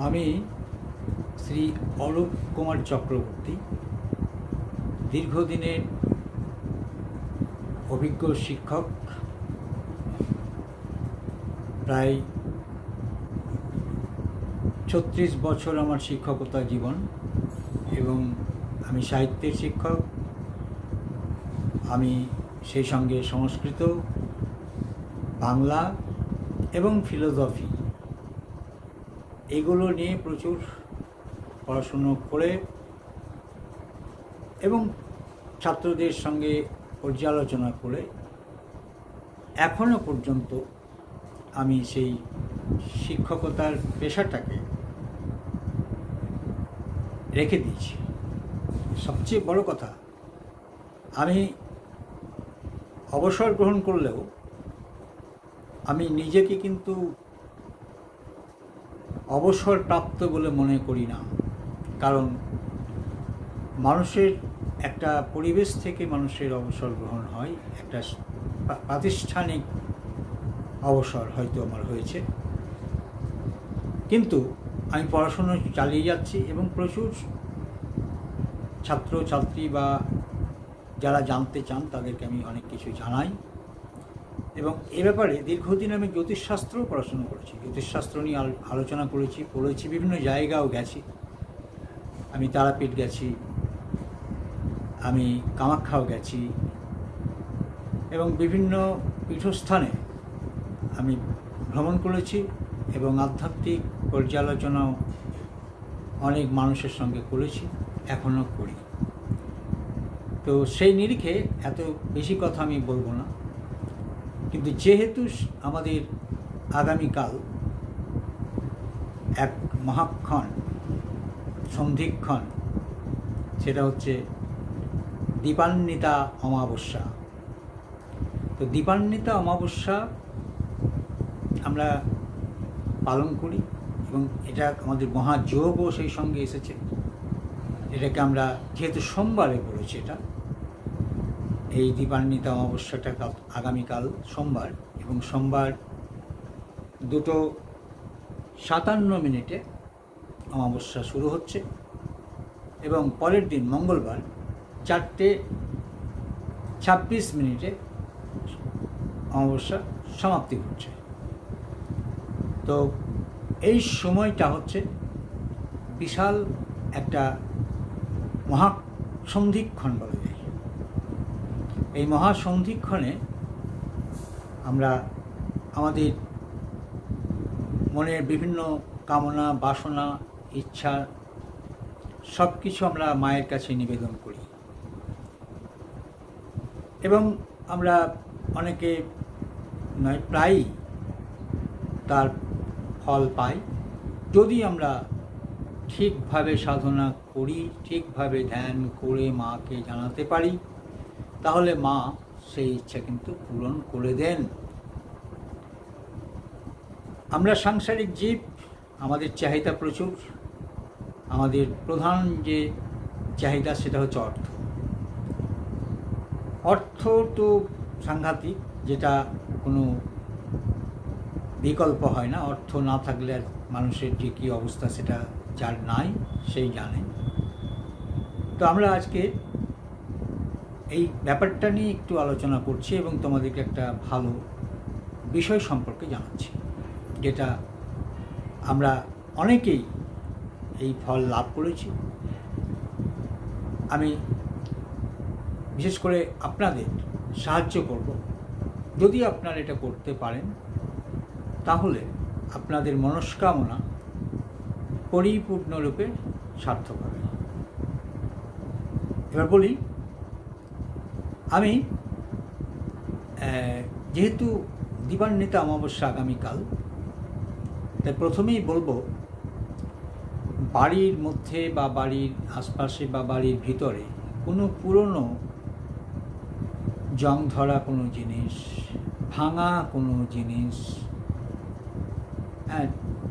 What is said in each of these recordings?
আমি শ্রী অরূপ কুমার চক্রবর্তী, দীর্ঘদিনের অভিজ্ঞ শিক্ষক। প্রায় ৩৬ বছর আমার শিক্ষকতা জীবন এবং আমি সাহিত্যের শিক্ষক। আমি সেই সঙ্গে সংস্কৃত, বাংলা এবং ফিলোসফি এগুলো নিয়ে প্রচুর পড়াশুনো করে এবং ছাত্রদের সঙ্গে পর্যালোচনা করে এখনও পর্যন্ত আমি সেই শিক্ষকতার পেশাটাকে রেখে দিয়েছি। সবচেয়ে বড় কথা, আমি অবসর গ্রহণ করলেও আমি নিজেকে কিন্তু অবসরপ্রাপ্ত বলে মনে করি না। কারণ মানুষের একটা পরিবেশ থেকে মানুষের অবসর গ্রহণ হয়, একটা প্রাতিষ্ঠানিক অবসর হয়তো আমার হয়েছে, কিন্তু আমি পড়াশুনো চালিয়ে যাচ্ছি এবং প্রচুর ছাত্রছাত্রী বা যারা জানতে চান তাদেরকে আমি অনেক কিছু জানাই। এবং এ ব্যাপারে দীর্ঘদিন আমি জ্যোতিষশাস্ত্রও পড়াশুনো করেছি, জ্যোতিষশাস্ত্র নিয়ে আলোচনা করেছি, পড়েছি, বিভিন্ন জায়গাও গেছি। আমি তারাপীঠ গেছি, আমি কামাখ্যাও গেছি এবং বিভিন্ন পীঠস্থানে আমি ভ্রমণ করেছি এবং আধ্যাত্মিক পর্যালোচনাও অনেক মানুষের সঙ্গে করেছি, এখনও করি। তো সেই নিরিখে এত বেশি কথা আমি বলবো না, কিন্তু যেহেতু আমাদের আগামীকাল এক মহাক্ষণ, সন্ধিক্ষণ, সেটা হচ্ছে দীপান্বিতা অমাবস্যা। তো দীপান্বিতা অমাবস্যা আমরা পালন করি এবং এটা আমাদের মহাযোগও সেই সঙ্গে এসেছে। এটাকে আমরা যেহেতু সোমবারে পড়েছি, এটা এই দীপান্বিতা অমাবস্যাটা আগামীকাল সোমবার, এবং সোমবার 2:57 অমাবস্যা শুরু হচ্ছে এবং পরের দিন মঙ্গলবার 4:26 অমাবস্যা সমাপ্তি ঘটছে। তো এই সময়টা হচ্ছে বিশাল একটা মহাসন্ধিক্ষণ বলা যায়। এই মহাসন্ধিক্ষণে আমরা আমাদের মনের বিভিন্ন কামনা, বাসনা, ইচ্ছা সব কিছু আমরা মায়ের কাছে নিবেদন করি এবং আমরা অনেকে নয় প্রায়ই তার ফল পাই, যদি আমরা ঠিকভাবে সাধনা করি, ঠিকভাবে ধ্যান করে মাকে জানাতে পারি, তাহলে মা সেই ইচ্ছা কিন্তু পূরণ করে দেন। আমরা সাংসারিক জীব, আমাদের চাহিদা প্রচুর। আমাদের প্রধান যে চাহিদা সেটা হচ্ছে অর্থ। অর্থ তো সাংঘাতিক, যেটা কোনো বিকল্প হয় না। অর্থ না থাকলে আর মানুষের যে কী অবস্থা সেটা যার নাই সেই জানে। তো আমরা আজকে এই ব্যাপারটা নিয়ে একটু আলোচনা করছি এবং তোমাদেরকে একটা ভালো বিষয় সম্পর্কে জানাচ্ছি, যেটা আমরা অনেকেই এই ফল লাভ করেছি। আমি বিশেষ করে আপনাদের সাহায্য করব। যদি আপনারা এটা করতে পারেন তাহলে আপনাদের মনস্কামনা পরিপূর্ণরূপে সার্থক হবে। এবার বলি, আমি যেহেতু দীপান্বিতা অমাবস্যা আগামীকাল, তাই প্রথমেই বলবো, বাড়ির মধ্যে বা বাড়ির আশপাশে বা বাড়ির ভিতরে কোনো পুরনো জং ধরা কোনো জিনিস, ভাঙা কোনো জিনিস,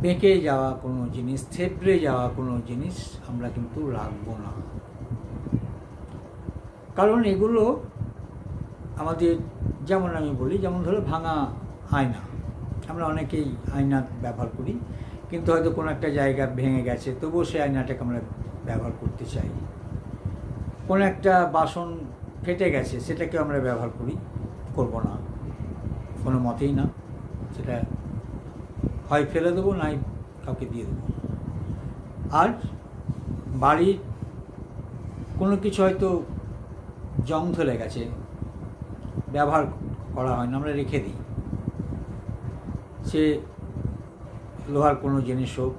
বেঁকে যাওয়া কোনো জিনিস, থেবড়ে যাওয়া কোনো জিনিস আমরা কিন্তু রাখবো না। কারণ এগুলো আমাদের, যেমন আমি বলি, যেমন ধরো ভাঙা আয়না, আমরা অনেকেই আয়না ব্যবহার করি, কিন্তু হয়তো কোনো একটা জায়গা ভেঙে গেছে, তবুও সেই আয়নাটাকে আমরা ব্যবহার করতে চাই। কোনো একটা বাসন ফেটে গেছে, সেটাকে আমরা ব্যবহার করব না, কোনো মতেই না। সেটা হয় ফেলে দেবো, নাই কাউকে দিয়ে দেবো। আর বাড়ির কোনো কিছু হয়তো জং ধরে গেছে, ব্যবহার করা হয় না, আমরা রেখে দিই। সে লোহার কোনো জিনিস হোক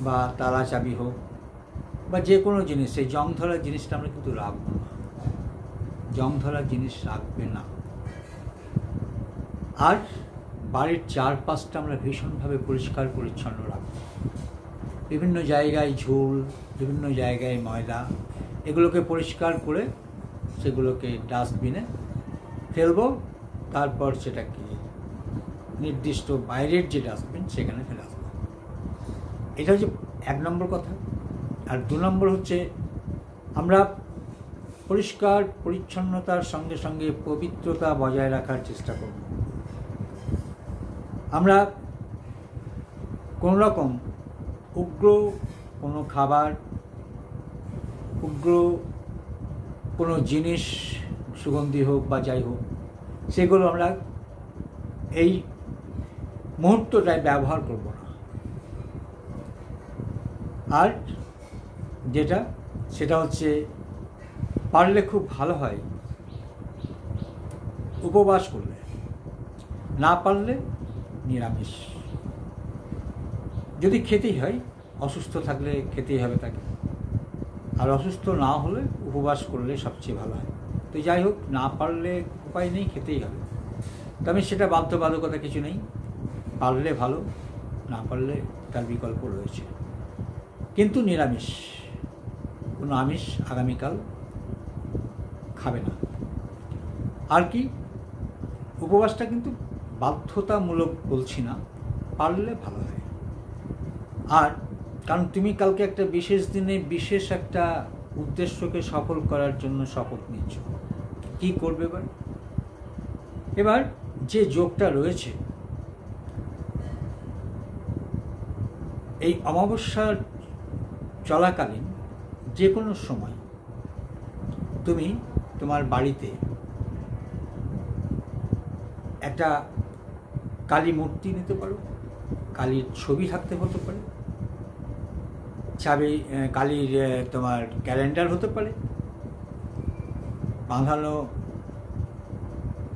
বা তালা চাবি হোক বা যে কোনো জিনিস, সেই জং ধরা জিনিসটা আমরা কিন্তু রাখবো না। জং ধরা জিনিস রাখবে না। আর বাড়ির চারপাশটা আমরা ভীষণভাবে পরিষ্কার পরিচ্ছন্ন রাখব। বিভিন্ন জায়গায় ঝুল, বিভিন্ন জায়গায় ময়লা, এগুলোকে পরিষ্কার করে সেগুলোকে ডাস্টবিনে ফেলব। তারপর সেটাকে নির্দিষ্ট বাইরের যে ডাস্টবিন, সেখানে ফেলে আসবো। এটা হচ্ছে 1 নম্বর কথা। আর 2 নম্বর হচ্ছে, আমরা পরিষ্কার পরিচ্ছন্নতার সঙ্গে সঙ্গে পবিত্রতা বজায় রাখার চেষ্টা করব। আমরা কোনো রকম উগ্র কোনো খাবার, উগ্র কোনো জিনিস, সুগন্ধি হোক বা যাই হোক, সেগুলো আমরা এই মুহূর্তটায় ব্যবহার করব না। আর সেটা হচ্ছে, পারলে খুব ভালো হয় উপবাস করলে, না পারলে নিরামিষ। যদি খেতেই হয়, অসুস্থ থাকলে খেতেই হবে তাকে, আর অসুস্থ না হলে উপবাস করলে সবচেয়ে ভালো হয়। তো যাই হোক, না পারলে উপায় নেই, খেতেই হবে। তবে সেটা বাধ্যবাধকতা কিছু নেই, পারলে ভালো, না পারলে তার বিকল্প রয়েছে। কিন্তু নিরামিষ, কোনো আমিষ আগামীকাল খাবে না। আর কি, উপবাসটা কিন্তু বাধ্যতামূলক বলছি না, পারলে ভালো হয়। আর কারণ তুমি কালকে একটা বিশেষ দিনে বিশেষ একটা উদ্দেশ্যকে সফল করার জন্য শপথ নিচ্ছ। কি করবে এবার যে যোগটা রয়েছে, এই অমাবস্যার চলাকালীন যে কোনো সময় তুমি তোমার বাড়িতে একটা কালী মূর্তি নিতে পারো, কালীর ছবি থাকতে হতে পারে, কালীর তোমার ক্যালেন্ডার হতে পারে, বাঁধানো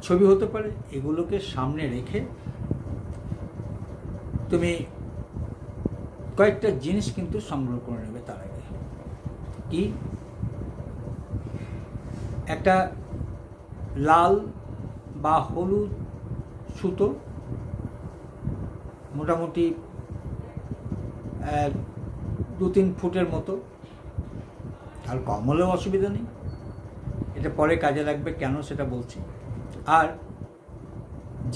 ছবি হতে পারে। এগুলোকে সামনে রেখে তুমি কয়েকটা জিনিস কিন্তু সংগ্রহ করে নেবে। তার আগে কি, একটা লাল বা হলুদ সুতো, মোটামুটি 2-3 ফুটের মতো, আর কম হলেও অসুবিধা নেই, এটা পরে কাজে লাগবে, কেন সেটা বলছি। আর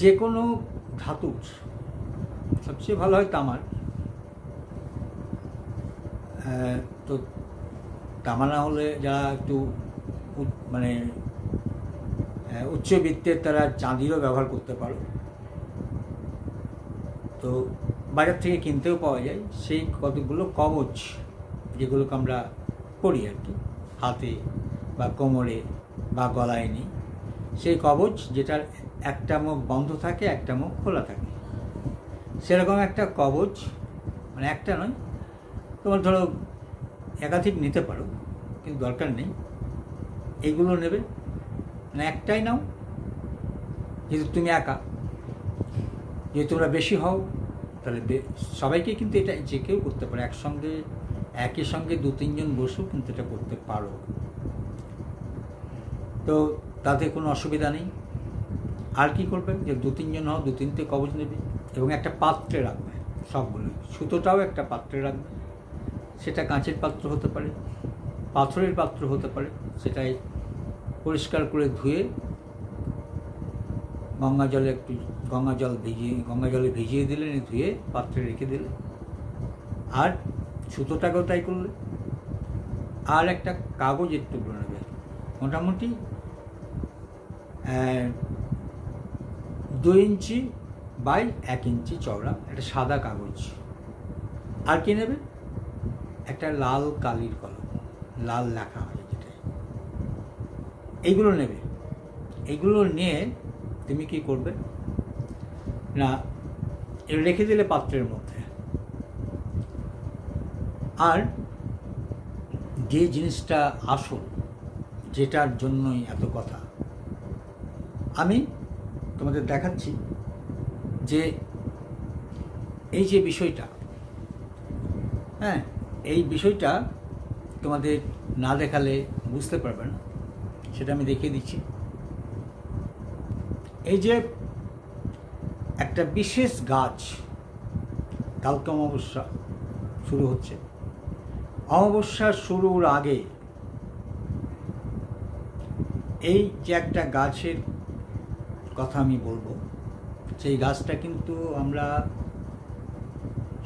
যে কোনো ধাতুর, সবচেয়ে ভালো হয় তামার, তো তামা না হলে যারা একটু মানে উচ্চবিত্তের, তারা চাঁদিরও ব্যবহার করতে পারো। তো বাজার থেকে কিনতেও পাওয়া যায় সেই কতগুলো কবচ, যেগুলোকে আমরা পরি আর কি, হাতে বা কোমরে বা গলায় নিই। সেই কবচ যেটার একটা মুখ বন্ধ থাকে, একটা মুখ খোলা থাকে, সেরকম একটা কবচ, মানে একটা নয়, তোমার ধরো একাধিক নিতে পারো, কিন্তু দরকার নেই। এইগুলো নেবে, মানে একটাই নাও, যেহেতু তুমি একা। যদি তোমরা বেশি হও তাহলে সবাইকে কিন্তু এটা যে কেউ করতে পারে, একই সঙ্গে 2-3 জন বসেও কিন্তু এটা করতে পারো। তো তাতে কোনো অসুবিধা নেই। আর কি করবে, যে 2-3 জন হও, 2-3টে কবচ নেবে এবং একটা পাত্রে রাখবে সবগুলো। সুতোটাও একটা পাত্রে রাখবে, সেটা কাঁচের পাত্র হতে পারে, পাথরের পাত্র হতে পারে। সেটাই পরিষ্কার করে ধুয়ে গঙ্গা জলে ভিজিয়ে দিলে, ধুয়ে পাত্রে রেখে দিলে। আর সুতোটাকেও তাই করলে। আর একটা কাগজের টুকরো নেবে, মোটামুটি 2 ইঞ্চি বাই 1 ইঞ্চি চওড়া একটা সাদা কাগজ। আর কি নেবে? একটা লাল কালির কলম, লাল লেখা হয় যেটা, এইগুলো নেবে। এইগুলো নিয়ে তুমি কি করবে না, রেখে দিলে পাত্রের মধ্যে। আর যে জিনিসটা আসল, যেটার জন্যই এত কথা, আমি তোমাদের দেখাচ্ছি যে এই যে বিষয়টা, হ্যাঁ, এই বিষয়টা তোমাদের না দেখালে বুঝতে পারবে না, সেটা আমি দেখিয়ে দিচ্ছি। এই যে একটা বিশেষ গাছ, কালকে অমাবস্যা শুরু হচ্ছে, অমাবস্যা শুরুর আগে এই যে একটা গাছের কথা আমি বলবো, সেই গাছটা কিন্তু আমরা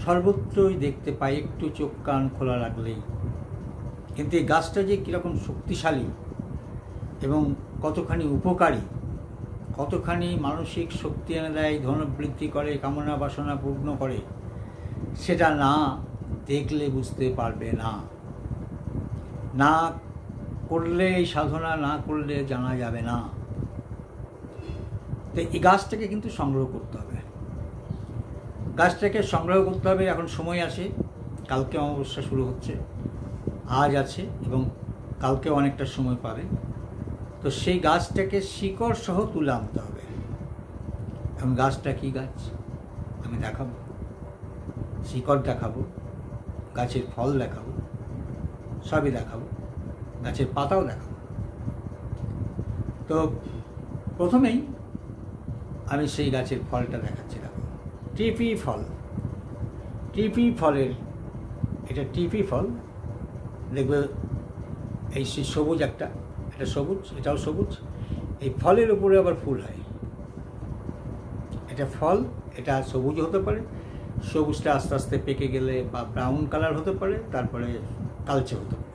সর্বত্রই দেখতে পাই, একটু চোখ কান খোলা রাখলেই। কিন্তু এই গাছটা যে কীরকম শক্তিশালী এবং কতখানি উপকারী, কতখানি মানসিক শক্তি এনে দেয়, ধনবৃদ্ধি করে, কামনা বাসনা পূর্ণ করে, সেটা না দেখলে বুঝতে পারবে না। না করলে, এই সাধনা না করলে জানা যাবে না। তো এই গাছটাকে কিন্তু সংগ্রহ করতে হবে, গাছটাকে সংগ্রহ করতে হবে। এখন সময় আছে, কালকে অমাবস্যা শুরু হচ্ছে, আজ আছে এবং কালকে অনেকটা সময় পাবে। তো সেই গাছটাকে শিকড় সহ তুলে আনতে হবে। এখন গাছটা কী গাছ আমি দেখাবো, শিকড় দেখাবো, গাছের ফল দেখাবো, সবই দেখাবো, গাছের পাতাও দেখাবো। তো প্রথমেই আমি সেই গাছের ফলটা দেখাচ্ছি। দেখো, টিপি ফল। টিপি ফলের, এটা টিপি ফল, দেখবে এই সবুজ একটা, এটা সবুজ, এটাও সবুজ। এই ফলের উপরে আবার ফুল হয়। এটা ফল, এটা সবুজ হতে পারে, সবুজটা আস্তে আস্তে পেকে গেলে বা ব্রাউন কালার হতে পারে, তারপরে কালচে হতে পারে।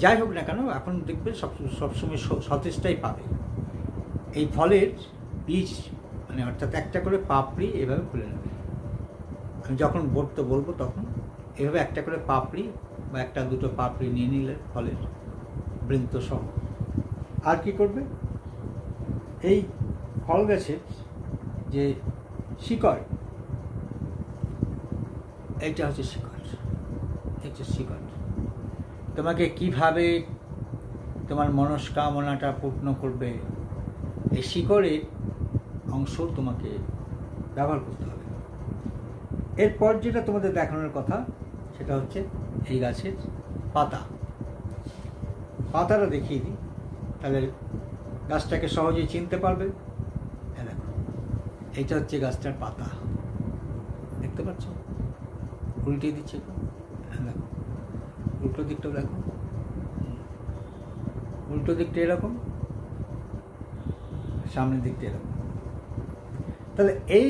যাই হোক না কেন, এখন দেখবে সবসময় সতেজটাই পাবে। এই ফলের বীজ, মানে অর্থাৎ একটা করে পাপড়ি এভাবে খুলে নেবে। আমি যখন বলবো তখন এভাবে একটা করে পাপড়ি বা একটা দুটো পাপড়ি নিয়ে নিলে ফলের বৃন্ত সহ। আর কি করবে, এই ফল গাছের যে শিকড়, এইটা হচ্ছে শিকড়, হচ্ছে শিকড়। তোমাকে কিভাবে তোমার মনস্কামনাটা পূর্ণ করবে, এই শিকড়ের অংশ তোমাকে ব্যবহার করতে হবে। এরপর যেটা তোমাদের দেখানোর কথা, সেটা হচ্ছে এই গাছের পাতা। পাতাটা দেখিয়ে দিই, তাহলে গাছটাকে সহজেই চিনতে পারবে। দেখো, এইটা হচ্ছে গাছটার পাতা, দেখতে পাচ্ছ? উল্টিয়ে দিচ্ছে, দেখো উল্টো দিকটাও দেখো, উল্টো দিকটা এরকম, সামনের দিকটা এরকম। তাহলে এই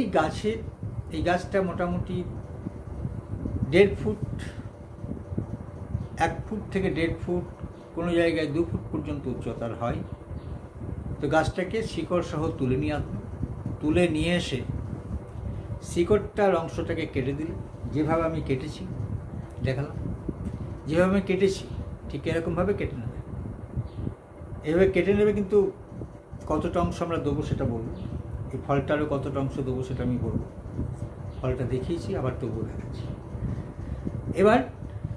গাছটা মোটামুটি 1.5 ফুট, 1 ফুট থেকে 1.5 ফুট, কোনো জায়গায় 2 ফুট পর্যন্ত উচ্চতার হয়। তো গাছটাকে শিকড় সহ তুলে নিয়ে আসবে। তুলে নিয়ে এসে শিকড়টার অংশটাকে কেটে দিলে, যেভাবে আমি কেটেছি দেখালাম, যেভাবে আমি কেটেছি ঠিক এরকমভাবে কেটে নেবে। এভাবে কেটে নেবে, কিন্তু কতটা অংশ আমরা দেবো সেটা বলবো, এই ফলটারও কতটা অংশ দেবো সেটা আমি বলবো। ফলটা দেখিয়েছি, আবার তবুও দেখাচ্ছি। এবার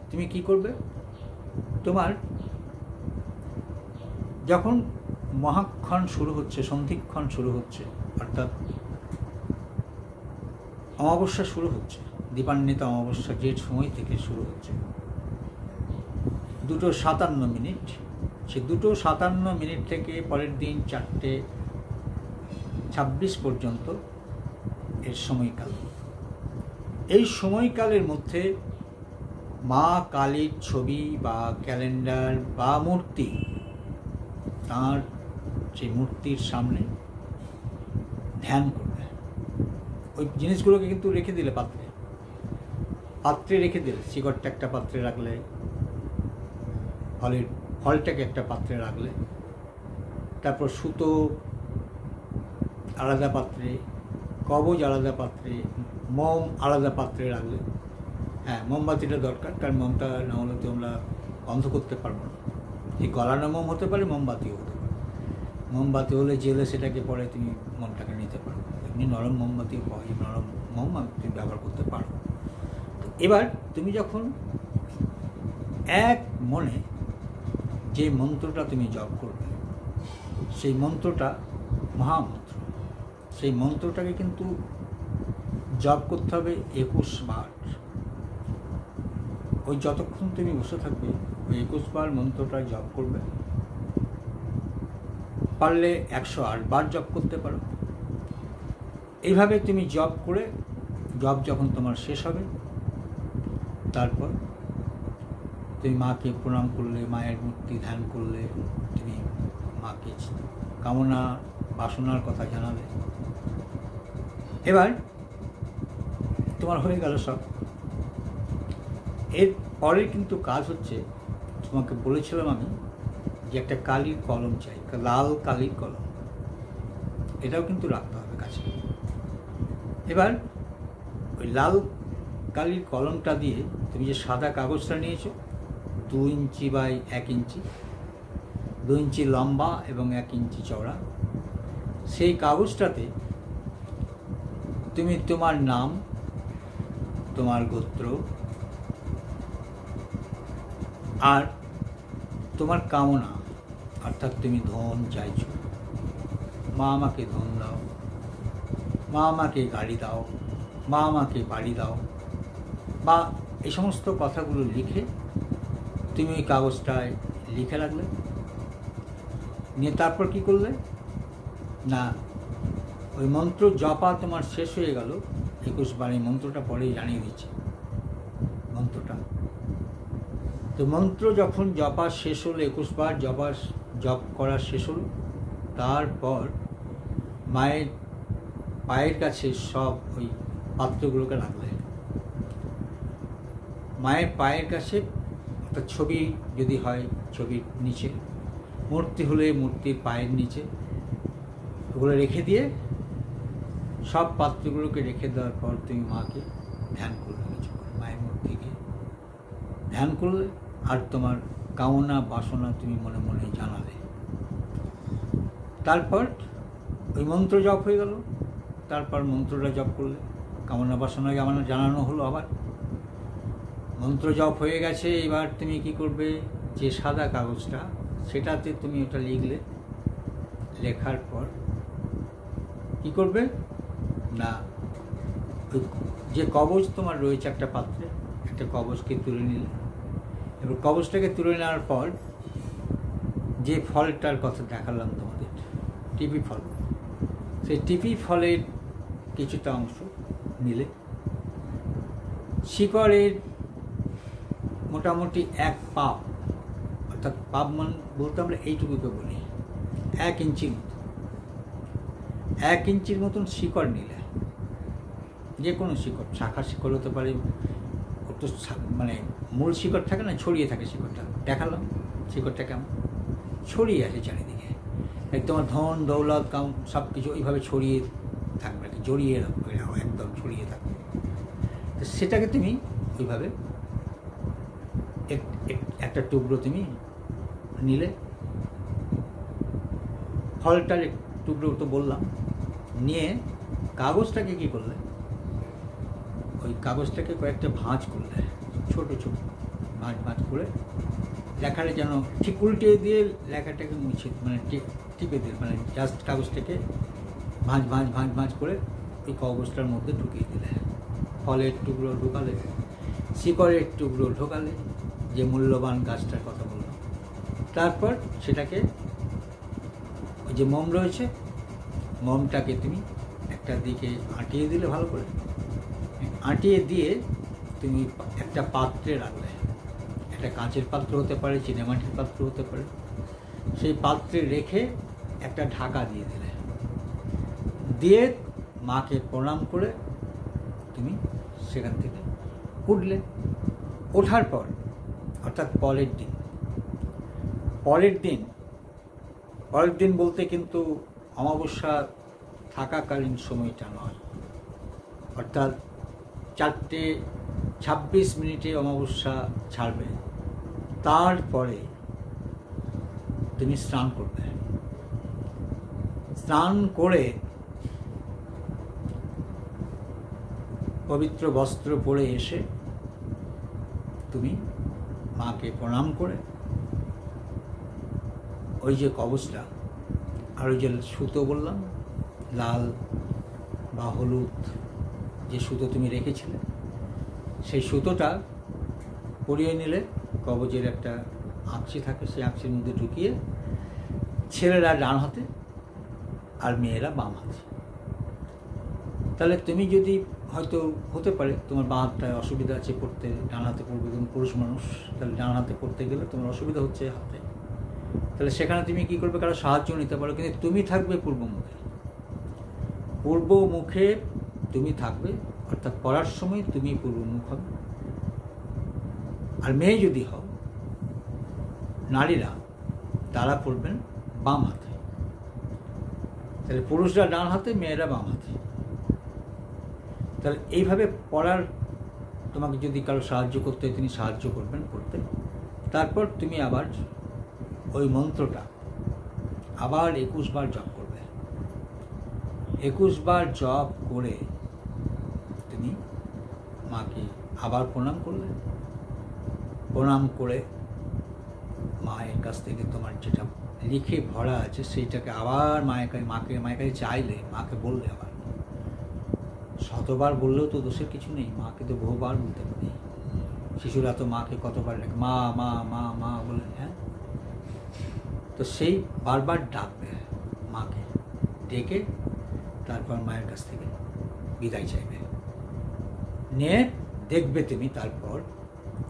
তুমি কি করবে, তোমার যখন মহাক্ষণ শুরু হচ্ছে, সন্ধিক্ষণ শুরু হচ্ছে, অর্থাৎ অমাবস্যা শুরু হচ্ছে, দীপান্বিত অমাবস্যা যে সময় থেকে শুরু হচ্ছে, 2:57 মিনিট, সে 2:57 মিনিট থেকে পরের দিন 4:26 পর্যন্ত এর সময়কাল। এই সময়কালের মধ্যে মা কালীর ছবি বা ক্যালেন্ডার বা মূর্তি, তার সেই মূর্তির সামনে ধ্যান করবে। ওই জিনিসগুলোকে কিন্তু রেখে দিলে পাত্রে রেখে দিলে, শিকড়টা একটা পাত্রে রাখলে, ফলটাকে একটা পাত্রে রাখলে, তারপর সুতো আলাদা পাত্রে, কবজ আলাদা পাত্রে, মোম আলাদা পাত্রে রাখলে। হ্যাঁ, মোমবাতিটা দরকার, কারণ মোমটা না হলে তো আমরা বন্ধ করতে পারবো না। এই গলানো মোম হতে পারে, মোমবাতিও হতে পারে। মোমবাতি হলে জেলে সেটাকে পরে তুমি মোমটাকে নিতে পারো। এমনি নরম মোমবাতিও পাওয়া যায়, নরম মোম তুমি ব্যবহার করতে পারো। তো এবার তুমি যখন এক মনে যে মন্ত্রটা তুমি জপ করবে, সেই মন্ত্রটা মহামন্ত্র। সেই মন্ত্রটাকে কিন্তু জপ করতে হবে 21 বার। ওই যতক্ষণ তুমি বসে থাকবে ওই 21 বার মন্ত্রটা জপ করবে। পারলে 108 বার জপ করতে পারো। এইভাবে তুমি জপ করে, জপ যখন তোমার শেষ হবে, তারপর তুমি মাকে প্রণাম করলে, মায়ের মূর্তি ধ্যান করলে, তুমি মাকে কামনা বাসনার কথা জানালে। এবার তোমার হয়ে গেল সব। এর পরের কিন্তু কাজ হচ্ছে, তোমাকে বলেছিলাম আমি যে একটা কালির কলম চাই, লাল কালির কলম। এটাও কিন্তু রাখতে হবে কাছে। এবার ওই লাল কালির কলমটা দিয়ে তুমি যে সাদা কাগজটা নিয়েছো, 2 ইঞ্চি বাই 1 ইঞ্চি, 2 ইঞ্চি লম্বা এবং 1 ইঞ্চি চওড়া, সেই কাগজটাতে তুমি তোমার নাম, তোমার গোত্র আর তোমার কামনা, অর্থাৎ তুমি ধন চাইছো, মা আমাকে ধন দাও, মা আমাকে গাড়ি দাও, মা আমাকে বাড়ি দাও, বা এই সমস্ত কথাগুলো লিখে তুমি ওই কাগজটায় লিখে রাখলে। নিয়ে তারপর কী করলে না, ওই মন্ত্র জপা তোমার শেষ হয়ে গেল 21 বার। এই মন্ত্রটা পরেই জানিয়ে দিচ্ছি মন্ত্রটা। তো মন্ত্র যখন জপা শেষ হলো, 21 বার জপ করা শেষ হলো, তারপর মায়ের পায়ের কাছে সব ওই পাত্রগুলোকে রাখলে। মায়ের পায়ের কাছে একটা ছবি যদি হয় ছবির নিচে, মূর্তি হলে মূর্তির পায়ের নিচে, ওগুলো রেখে দিয়ে, সব পাত্রগুলোকে রেখে দেওয়ার পর তুমি মাকে ধ্যান করলে, কিছু মায়ের মূর্তিকে ধ্যান করলে, আর তোমার কামনা বাসনা তুমি মনে মনে জানালে। তারপর ওই মন্ত্র জপ হয়ে গেল। তারপর মন্ত্রটা জপ করলে, কামনা বাসনা জানানো হলো। আবার মন্ত্র জপ হয়ে গেছে। এবার তুমি কি করবে, যে সাদা কাগজটা, সেটাতে তুমি ওটা লিখলে। লেখার পর কি করবে না, যে কবজ তোমার রয়েছে একটা পাত্রে, একটা কবজকে তুলে নিলে। এবার কবজটাকে তুলে নেওয়ার পর যে ফলটার কথা দেখালাম তোমাদের, টিপি ফল, সেই টিপি ফলের কিছুটা অংশ নিলে। শিকড়ের মোটামুটি 1 পাপ, অর্থাৎ পাপ মান বলতে আমরা এইটুকুকে বলি 1 ইঞ্চির মতো, 1 ইঞ্চির মতন শিকড় নিলে। যে কোনো শিকড়, শাখা শিকড় হতে পারে, তো মানে মূল শিকড় থাকে না, ছড়িয়ে থাকে শিকড়টা। দেখালাম শিকড়টা কেমন ছড়িয়ে আছে চারিদিকে। তোমার ধন দৌলত কাম সব কিছু ওইভাবে ছড়িয়ে থাকবে আর কি, জড়িয়ে রাখবে, একদম ছড়িয়ে থাকবে। তো সেটাকে তুমি ওইভাবে একটা টুকরো তুমি নিলে। ফলটার টুকরো তো বললাম, নিয়ে কাগজটাকে কী করলে, ওই কাগজটাকে কয়েকটা ভাঁজ করলে, ছোট ছোট ভাঁজ করে লেখাটা যেন ঠিক উল্টে দিয়ে লেখাটাকে মুছে, মানে টিপে দিয়ে, মানে জাস্ট কাগজটাকে ভাঁজ করে ওই কাগজটার মধ্যে ঢুকিয়ে দিলে। ফলের টুকরো ঢোকালে, শিকড়ের টুকরো ঢোকালে, যে মূল্যবান গাছটার কথা বললাম। তারপর সেটাকে ওই যে মোম রয়েছে, মোমটাকে তুমি একটা দিকে আঁটিয়ে দিলে ভালো করে। আঁটিয়ে দিয়ে তুমি একটা পাত্রে রাখলে। একটা কাঁচের পাত্র হতে পারে, চিনেমাটির পাত্র হতে পারে। সেই পাত্রে রেখে একটা ঢাকা দিয়ে দিলে। দিয়ে মাকে প্রণাম করে তুমি সেখান থেকে উঠলে। ওঠার পর, অর্থাৎ পরের দিন বলতে কিন্তু অমাবস্যা থাকাকালীন সময়টা নয়, অর্থাৎ 4:26 অমাবস্যা ছাড়বে, তারপরে তুমি স্নান করবে। স্নান করে পবিত্র বস্ত্র পরে এসে তুমি মাকে প্রণাম করে ওই যে কবচটা আর ওই যে সুতো বললাম, লাল বা হলুদ যে সুতো তুমি রেখেছিলে, সেই সুতোটা পরিয়ে নিলে। কবচের একটা আঁকছি থাকে, সেই আঁকছির মধ্যে ঢুকিয়ে ছেলেরা ডান হাতে আর মেয়েরা বাম হাতে। তাহলে তুমি যদি হয়তো হতে পারে তোমার বাঁ হাতটায় অসুবিধা আছে পড়তে, ডান হাতে পড়বে, তুমি পুরুষ মানুষ, তাহলে ডান হাতে পড়তে গেলে তোমার অসুবিধা হচ্ছে হাতে, তাহলে সেখানে তুমি কী করবে, কারো সাহায্য নিতে পারো, কিন্তু তুমি থাকবে পূর্বমুখে। পূর্বমুখে তুমি থাকবে, অর্থাৎ পড়ার সময় তুমি পূর্বমুখ হবে। আর মেয়ে যদি হও, নারীরা তারা পড়বেন বাম হাতে। তাহলে পুরুষরা ডান হাতে, মেয়েরা বাম হাতে। তাহলে এইভাবে পড়ার, তোমাকে যদি কারো সাহায্য করতে হয় তিনি সাহায্য করবেন করতে। তারপর তুমি আবার ওই মন্ত্রটা আবার 21 বার জপ করবে। 21 বার জপ করে তুমি মাকে আবার প্রণাম করলে। প্রণাম করে মায়ের কাছ থেকে তোমার যেটা লিখে ভরা আছে সেইটাকে আবার মায়ের কাছে চাইলে, মাকে বললে। আবার শতবার বললেও তো দোষের কিছু নেই, মাকে তো বহুবার বলতে পারি। শিশুরা তো মাকে কতবার ডাকে, মা মা মা মা বলে, হ্যাঁ। তো সেই বারবার ডাকবে মাকে, ডেকে তারপর মায়ের কাছ থেকে বিদায় চাইবে। নিয়ে দেখবে তুমি তারপর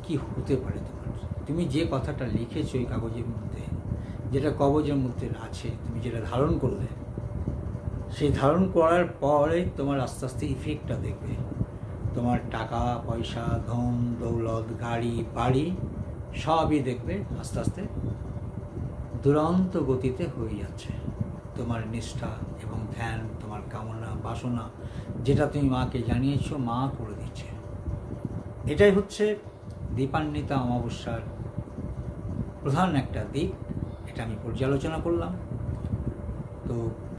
কি হতে পারে তোমার। তুমি যে কথাটা লিখেছো ওই কাগজের মধ্যে, যেটা কবজের মধ্যে আছে, তুমি যেটা ধারণ করলে, সেই ধারণ করার পরে তোমার আস্তে আস্তে ইফেক্টটা দেখবে। তোমার টাকা পয়সা, ধন দৌলত, গাড়ি বাড়ি সবই দেখবে আস্তে আস্তে দুরন্ত গতিতে হয়ে যাচ্ছে। তোমার নিষ্ঠা এবং ধ্যান, তোমার কামনা বাসনা যেটা তুমি মাকে জানিয়েছো, মা করে দিচ্ছে। এটাই হচ্ছে দীপান্বিতা অমাবস্যার প্রধান একটা দিক। এটা আমি পর্যালোচনা করলাম। তো